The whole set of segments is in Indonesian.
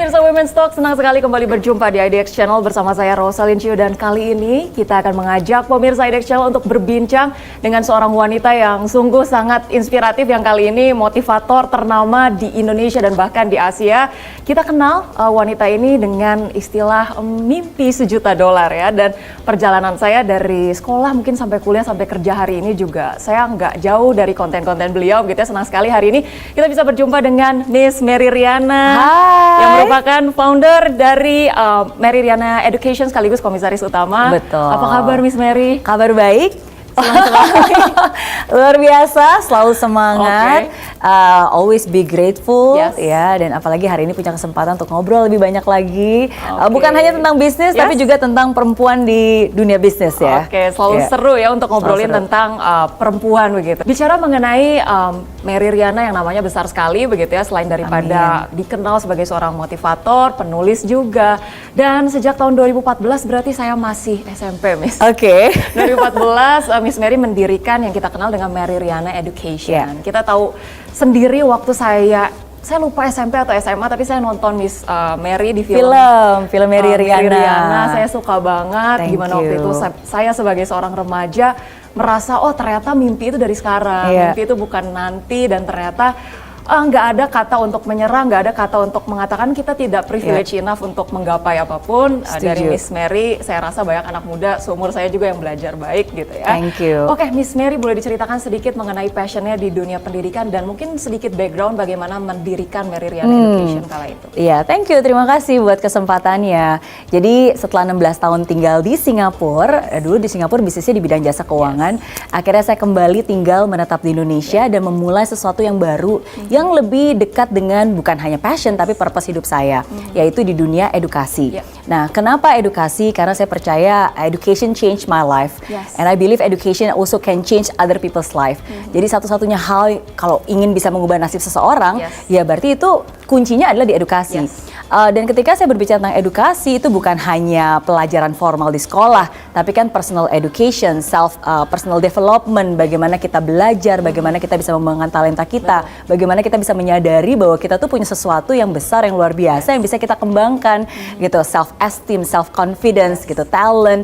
pemirsa Women's Talk, senang sekali kembali berjumpa di IDX Channel bersama saya Rosalyn Chiu, dan kali ini kita akan mengajak pemirsa IDX Channel untuk berbincang dengan seorang wanita yang sungguh sangat inspiratif, yang kali ini motivator ternama di Indonesia dan bahkan di Asia. Kita kenal wanita ini dengan istilah mimpi $1 juta ya, dan perjalanan saya dari sekolah mungkin sampai kuliah sampai kerja hari ini juga saya nggak jauh dari konten-konten beliau gitu ya. Senang sekali hari ini kita bisa berjumpa dengan Miss Mary Riana. Hai. Yang merupakan founder dari Mary Riana Education sekaligus komisaris utama. Betul. Apa kabar Miss Mary? Kabar baik. Luar biasa, selalu semangat, always be grateful, Yes. ya. Dan apalagi hari ini punya kesempatan untuk ngobrol lebih banyak lagi, bukan hanya tentang bisnis, tapi juga tentang perempuan di dunia bisnis ya. Oke, selalu seru ya untuk ngobrolin tentang perempuan begitu. Bicara mengenai Mary Riana yang namanya besar sekali begitu ya, selain daripada dikenal sebagai seorang motivator, penulis juga. Dan sejak tahun 2014 berarti saya masih SMP, Miss. Oke. 2014 Miss Mary mendirikan yang kita kenal dengan Mary Riana Education. Kita tahu sendiri waktu saya lupa SMP atau SMA, tapi saya nonton Miss Mary di film Mary Riana. Saya suka banget. Gimana waktu itu saya sebagai seorang remaja merasa, oh ternyata mimpi itu dari sekarang, mimpi itu bukan nanti, dan ternyata nggak ada kata untuk menyerah, nggak ada kata untuk mengatakan kita tidak privilege enough untuk menggapai apapun. Dari Miss Mary, saya rasa banyak anak muda seumur saya juga yang belajar baik gitu ya. Thank you. Oke, Miss Mary, boleh diceritakan sedikit mengenai passionnya di dunia pendidikan dan mungkin sedikit background bagaimana mendirikan Mary Riana Education kala itu? Iya, thank you. Terima kasih buat kesempatannya. Jadi setelah 16 tahun tinggal di Singapura, dulu di Singapura bisnisnya di bidang jasa keuangan, akhirnya saya kembali tinggal menetap di Indonesia dan memulai sesuatu yang baru, yang lebih dekat dengan bukan hanya passion tapi purpose hidup saya, yaitu di dunia edukasi. Nah, kenapa edukasi? Karena saya percaya education change my life, and I believe education also can change other people's life. Jadi satu-satunya hal kalau ingin bisa mengubah nasib seseorang, ya berarti itu kuncinya adalah di edukasi. Dan ketika saya berbicara tentang edukasi, itu bukan hanya pelajaran formal di sekolah, tapi kan personal education, personal development, bagaimana kita belajar, bagaimana kita bisa mengembangkan talenta kita, bagaimana kita bisa menyadari bahwa kita tuh punya sesuatu yang besar, yang luar biasa, yang bisa kita kembangkan, gitu, self esteem, self confidence, gitu, talent,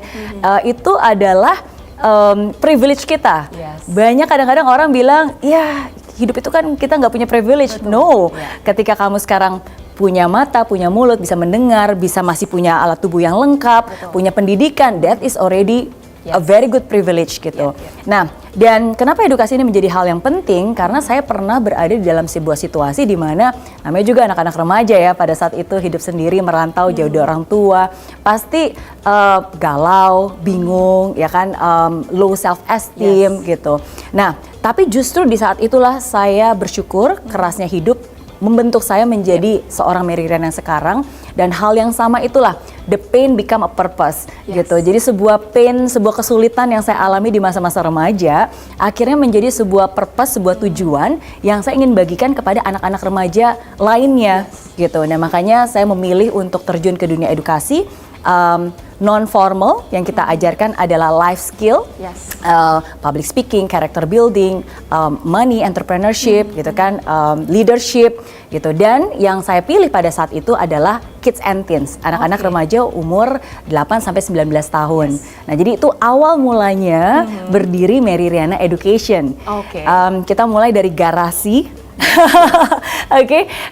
itu adalah privilege kita. Banyak kadang-kadang orang bilang, ya hidup itu kan kita nggak punya privilege. No, ketika kamu sekarang punya mata, punya mulut, bisa mendengar, bisa masih punya alat tubuh yang lengkap, punya pendidikan, that is already a very good privilege gitu. Nah, dan kenapa edukasi ini menjadi hal yang penting? Karena saya pernah berada di dalam sebuah situasi di mana namanya juga anak-anak remaja ya, pada saat itu hidup sendiri, merantau jauh dari orang tua, pasti galau, bingung, ya kan, low self esteem gitu. Nah, tapi justru di saat itulah saya bersyukur kerasnya hidup membentuk saya menjadi seorang Mary Riana yang sekarang, dan hal yang sama itulah, the pain become a purpose gitu. Jadi sebuah pain, sebuah kesulitan yang saya alami di masa-masa remaja akhirnya menjadi sebuah purpose, sebuah tujuan yang saya ingin bagikan kepada anak-anak remaja lainnya gitu. Nah, makanya saya memilih untuk terjun ke dunia edukasi. Non-formal yang kita ajarkan adalah life skill, public speaking, character building, money, entrepreneurship, gitu kan, leadership, gitu. Dan yang saya pilih pada saat itu adalah kids and teens, anak-anak remaja umur 8 sampai 19 tahun. Nah, jadi itu awal mulanya berdiri Mary Riana Education. Kita mulai dari garasi.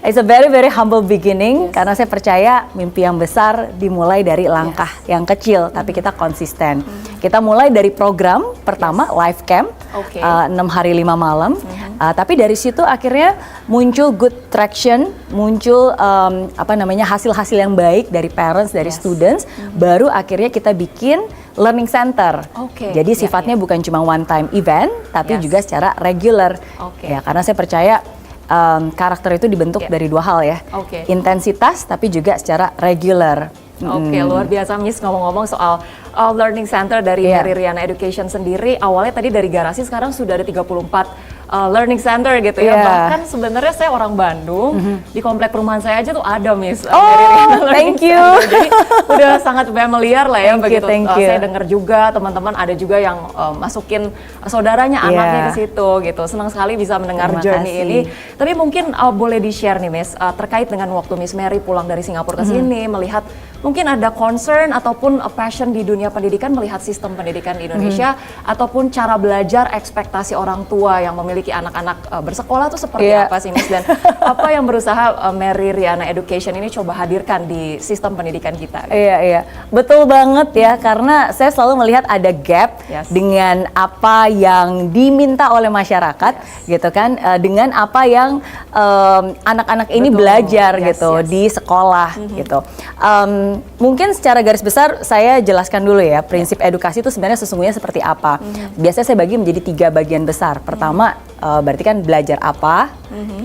It's a very very humble beginning, karena saya percaya mimpi yang besar dimulai dari langkah yang kecil, tapi kita konsisten. Kita mulai dari program pertama, live camp, 6 hari 5 malam, tapi dari situ akhirnya muncul good traction, muncul hasil-hasil yang baik dari parents, dari students, baru akhirnya kita bikin learning center. Jadi sifatnya bukan cuma one time event, tapi juga secara regular. Ya, karena saya percaya karakter itu dibentuk dari dua hal ya, intensitas tapi juga secara regular. Luar biasa, Miss. Ngomong-ngomong soal learning center dari Mary Riana Education sendiri, awalnya tadi dari garasi, sekarang sudah ada 34 learning center gitu ya. Iya. Bahkan sebenarnya saya orang Bandung, di komplek perumahan saya aja tuh ada Miss Oh, Mary Riana Learning thank you. Center. Jadi udah sangat familiar lah ya begitu. Thank you. Saya dengar juga teman-teman ada juga yang masukin saudaranya, Iya. anaknya ke situ gitu. Senang sekali bisa mendengar Terima journey kasih. ini. Tapi mungkin boleh di-share nih Miss, terkait dengan waktu Miss Mary pulang dari Singapura ke sini, melihat mungkin ada concern ataupun passion di dunia pendidikan, melihat sistem pendidikan di Indonesia, ataupun cara belajar, ekspektasi orang tua yang memiliki anak-anak bersekolah tuh seperti Iya. apa sih Miss? Dan apa yang berusaha Mary Riana Education ini coba hadirkan di sistem pendidikan kita? Iya, betul banget ya, karena saya selalu melihat ada gap Yes. dengan apa yang diminta oleh masyarakat, gitu kan, dengan apa yang anak-anak ini Betul. belajar Yes, gitu yes. di sekolah, gitu. Mungkin secara garis besar saya jelaskan dulu ya, prinsip edukasi itu sebenarnya sesungguhnya seperti apa. Biasanya saya bagi menjadi 3 bagian besar. Pertama, berarti kan belajar apa,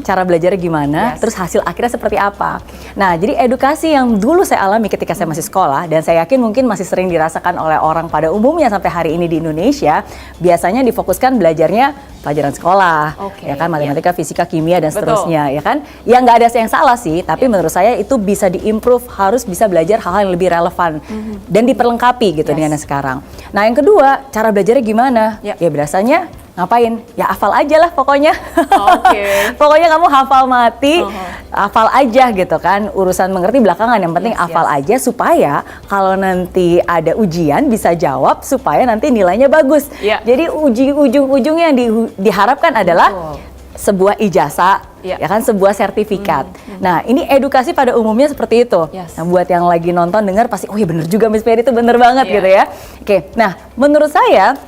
cara belajarnya gimana, Yes. terus hasil akhirnya seperti apa. Nah, jadi edukasi yang dulu saya alami ketika saya masih sekolah, dan saya yakin mungkin masih sering dirasakan oleh orang pada umumnya sampai hari ini di Indonesia, biasanya difokuskan belajarnya pelajaran sekolah, Oke, ya kan, matematika, fisika, kimia, dan Betul. seterusnya, ya kan. Ya nggak ada yang salah sih, tapi menurut saya itu bisa diimprove, harus bisa belajar hal-hal yang lebih relevan dan diperlengkapi gitu Yes. dengan yang sekarang. Nah, yang kedua, cara belajarnya gimana? Ya. Ya biasanya ngapain? Ya hafal aja lah pokoknya. Oke. Pokoknya kamu hafal mati, hafal aja gitu kan. Urusan mengerti belakangan, yang penting Yes, hafal yes. aja supaya kalau nanti ada ujian bisa jawab, supaya nanti nilainya bagus. Ya. Jadi ujung-ujungnya yang diharapkan adalah Betul. sebuah ijazah, Ya. ya kan, sebuah sertifikat. Nah, ini edukasi pada umumnya seperti itu. Yes. Nah, buat yang lagi nonton dengar pasti, oh ya bener juga Miss Mary itu bener banget Iya. gitu ya. Oke, nah menurut saya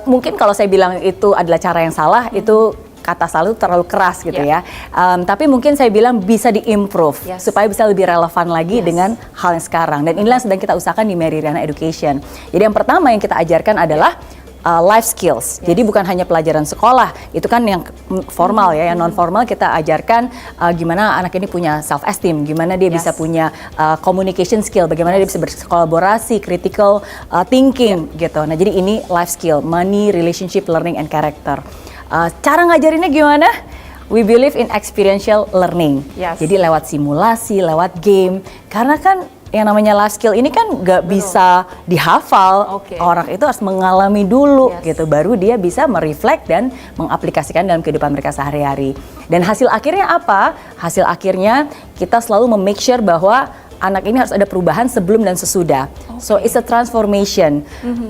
mungkin kalau saya bilang itu adalah cara yang salah, itu kata salah itu terlalu keras gitu ya. Tapi mungkin saya bilang bisa diimprove Yes. supaya bisa lebih relevan lagi Yes. dengan hal yang sekarang. Dan inilah yang sedang kita usahakan di Mary Riana Education. Jadi yang pertama yang kita ajarkan adalah life skills. Jadi bukan hanya pelajaran sekolah, itu kan yang formal ya, yang non formal kita ajarkan gimana anak ini punya self esteem, gimana dia Yes. bisa punya communication skill, bagaimana dia bisa berkolaborasi, critical thinking gitu. Nah, jadi ini life skill, money, relationship, learning and character. Cara ngajarinnya gimana? We believe in experiential learning. Yes. Jadi lewat simulasi, lewat game. Karena kan yang namanya life skill ini kan nggak bisa dihafal. Oke. Orang itu harus mengalami dulu Yes. gitu, baru dia bisa mereflek dan mengaplikasikan dalam kehidupan mereka sehari-hari. Dan hasil akhirnya apa? Hasil akhirnya kita selalu make sure bahwa anak ini harus ada perubahan sebelum dan sesudah. So it's a transformation.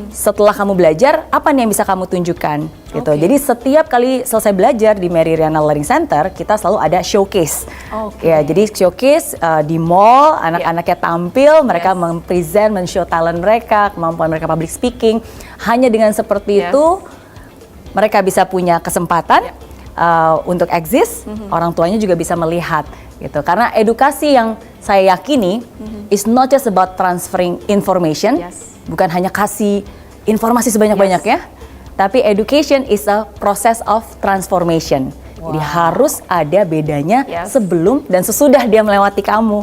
Setelah kamu belajar, apa nih yang bisa kamu tunjukkan? Gitu. Oke. Jadi setiap kali selesai belajar di Mary Riana Learning Center, kita selalu ada showcase. Oke. Ya, jadi showcase di mall, anak-anaknya tampil, mereka Yes. mempresent, men-show talent mereka, kemampuan mereka public speaking. Hanya dengan seperti Yes. itu, mereka bisa punya kesempatan untuk eksis, orang tuanya juga bisa melihat gitu. Karena edukasi yang saya yakini is not just about transferring information, Yes. bukan hanya kasih informasi sebanyak-banyaknya, tapi education is a process of transformation. Jadi harus ada bedanya Yes. sebelum dan sesudah dia melewati kamu.